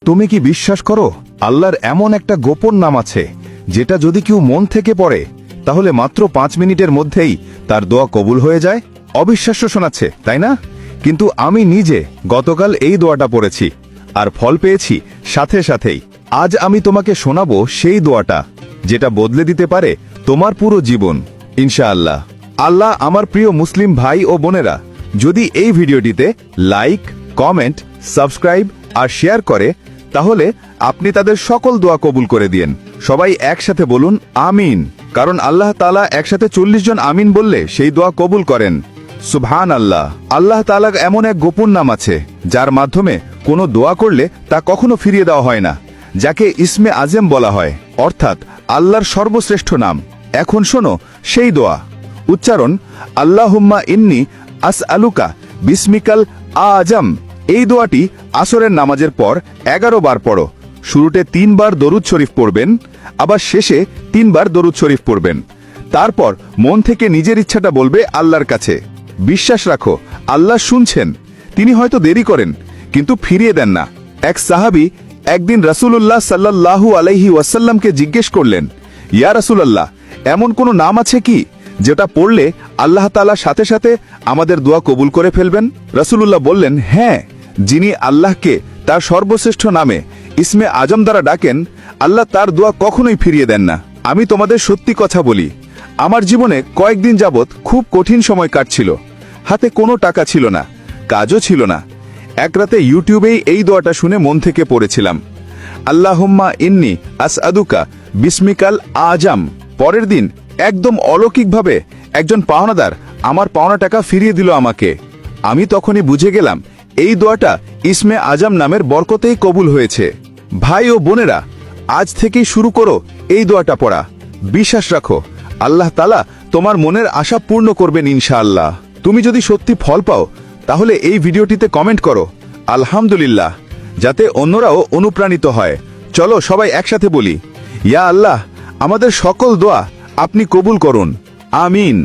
তুমি কি বিশ্বাস করো আল্লাহর এমন একটা গোপন নাম আছে যেটা যদি কেউ মন থেকে পড়ে তাহলে মাত্র 5 মিনিটের মধ্যেই তার দোয়া কবুল হয়ে যায়? অবিশ্বাস্য শোনাচ্ছে, তাই না? কিন্তু আমি নিজে গতকাল এই দোয়াটা পড়েছি আর ফল পেয়েছি সাথে সাথেই। আজ আমি তোমাকে শোনাবো সেই দোয়াটা যেটা বদলে দিতে পারে তোমার পুরো জীবন ইনশাআল্লাহ। আল্লাহ আমার প্রিয় মুসলিম ভাই ও বোনেরা যদি এই ভিডিওটিতে লাইক, কমেন্ট, সাবস্ক্রাইব আর শেয়ার করে তাহলে আপনি তাদের সকল দোয়া কবুল করে দিয়েন। সবাই একসাথে বলুন আমিন, কারণ আল্লাহ তাআলা একসাথে 40 জন আমিন বললে সেই দোয়া কবুল করেন। সুবহান আল্লাহ। আল্লাহ তাআলার এমন এক গোপন নাম আছে যার মাধ্যমে কোনো দোয়া করলে তা কখনো ফিরিয়ে দেওয়া হয় না, যাকে ইসমে আজম বলা হয়, অর্থাৎ আল্লাহর সর্বশ্রেষ্ঠ নাম। এখন শোনো সেই দোয়া। উচ্চারণ আল্লাহুম্মা ইন্নী আসআলুকা বিসমিকাল আজম। এই দোয়াটি আসরের নামাজের পর 11 বার পড়ো। শুরুতে 3 বার দরুদ শরীফ পড়বেন, আবার শেষে 3 বার দরুদ শরীফ পড়বেন। তারপর মন থেকে নিজের ইচ্ছাটা বলবে আল্লাহর কাছে। বিশ্বাস রাখো আল্লাহ শুনছেন। তিনি হয়তো দেরি করেন কিন্তু ফিরিয়ে দেন না। এক সাহাবী একদিন রাসূলুল্লাহ সাল্লাল্লাহু আলাইহি ওয়াসাল্লামকে জিজ্ঞেস করলেন, ইয়া রাসূলুল্লাহ, এমন কোনো নাম আছে কি যেটা পড়লে আল্লাহ তাআলা সাথে সাথে আমাদের দোয়া কবুল করে ফেলবেন? রাসূলুল্লাহ বললেন, হ্যাঁ, যিনি আল্লাহকে তার সর্বশ্রেষ্ঠ নামে ইসমে আজম দ্বারা ডাকেন আল্লাহ তার দোয়া কখনোই ফিরিয়ে দেন না। আমি তোমাদের সত্যি কথা বলি, আমার জীবনে কয়েকদিন যাবৎ খুব কঠিন সময় কাটছিল। হাতে কোনো টাকা ছিল না, কাজও ছিল না। এক রাতে ইউটিউবেই এই দোয়াটা শুনে মন থেকে পড়েছিলাম, আল্লাহুম্মা ইন্নী আসআলুকা বিসমিকাল আজম। পরের দিন একদম অলৌকিকভাবে একজন পাওনাদার আমার পাওনা টাকা ফিরিয়ে দিল আমাকে। আমি তখনই বুঝে গেলাম এই দোয়াটা ইসমে আজম নামের বরকতেই কবুল হয়েছে। ভাই ও বোনেরা, আজ থেকেই শুরু করো এই দোয়াটা পড়া। বিশ্বাস রাখো আল্লাহ তাআলা তোমার মনের আশা পূর্ণ করবেন ইনশাআল্লাহ। তুমি যদি সত্যি ফল পাও তাহলে এই ভিডিওটিতে কমেন্ট করো আলহামদুলিল্লাহ, যাতে অন্যরাও অনুপ্রাণিত হয়। চলো সবাই একসাথে বলি, ইয়া আল্লাহ, আমাদের সকল দোয়া আপনি কবুল করুন, আমিন।